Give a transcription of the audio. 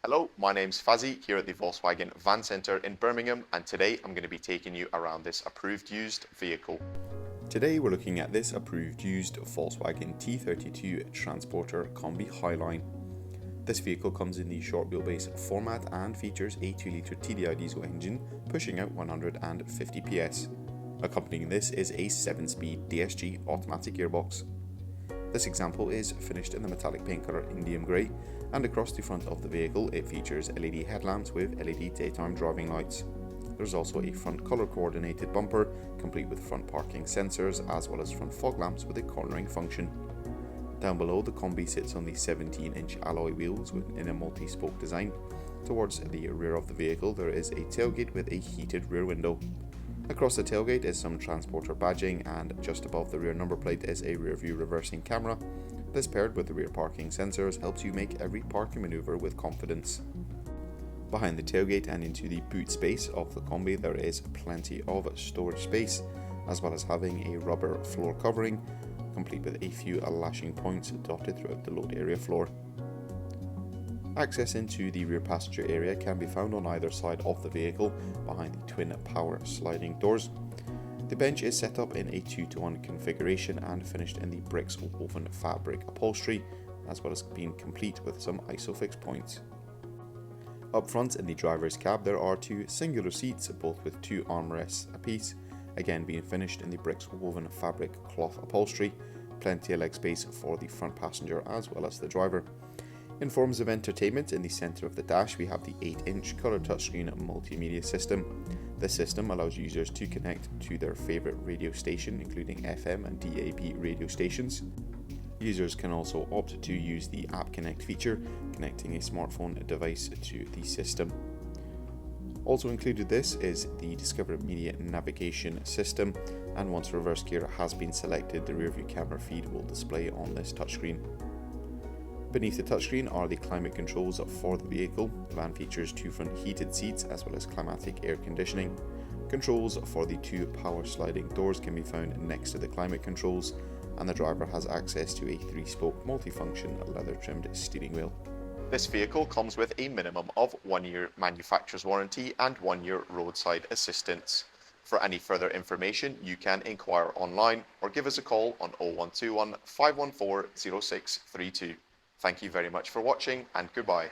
Hello, my name's Fazzy here at the Volkswagen Van Centre in Birmingham, and today I'm going to be taking you around this approved used vehicle. Today we're looking at this approved used Volkswagen T32 Transporter Kombi Highline. This vehicle comes in the short wheelbase format and features a 2-litre TDI diesel engine pushing out 150 PS. Accompanying this is a 7-speed DSG automatic gearbox. This example is finished in the metallic paint colour Indium Grey, and across the front of the vehicle it features LED headlamps with LED daytime driving lights. There's also a front colour coordinated bumper, complete with front parking sensors as well as front fog lamps with a cornering function. Down below, the Kombi sits on the 17-inch alloy wheels in a multi-spoke design. Towards the rear of the vehicle there is a tailgate with a heated rear window. Across the tailgate is some transporter badging, and just above the rear number plate is a rear view reversing camera. This, paired with the rear parking sensors, helps you make every parking manoeuvre with confidence. Behind the tailgate and into the boot space of the Kombi there is plenty of storage space, as well as having a rubber floor covering, complete with a few lashing points dotted throughout the load area floor. Access into the rear passenger area can be found on either side of the vehicle behind the twin power sliding doors. The bench is set up in a 2-to-1 configuration and finished in the bricks woven fabric upholstery, as well as being complete with some isofix points. Up front in the driver's cab there are two singular seats, both with 2 armrests apiece, again being finished in the bricks woven fabric cloth upholstery. Plenty of leg space for the front passenger as well as the driver. In forms of entertainment, in the centre of the dash we have the 8-inch colour touchscreen multimedia system. This system allows users to connect to their favourite radio station, including FM and DAB radio stations. Users can also opt to use the App Connect feature, connecting a smartphone device to the system. Also included this is the Discover Media navigation system, and once reverse gear has been selected, the rear view camera feed will display on this touchscreen. Beneath the touchscreen are the climate controls for the vehicle. The van features 2 front heated seats as well as climatic air conditioning. Controls for the 2 power sliding doors can be found next to the climate controls, and the driver has access to a 3-spoke multifunction leather trimmed steering wheel. This vehicle comes with a minimum of 1 year manufacturer's warranty and 1 year roadside assistance. For any further information you can inquire online or give us a call on 0121 514 0632. Thank you very much for watching, and goodbye.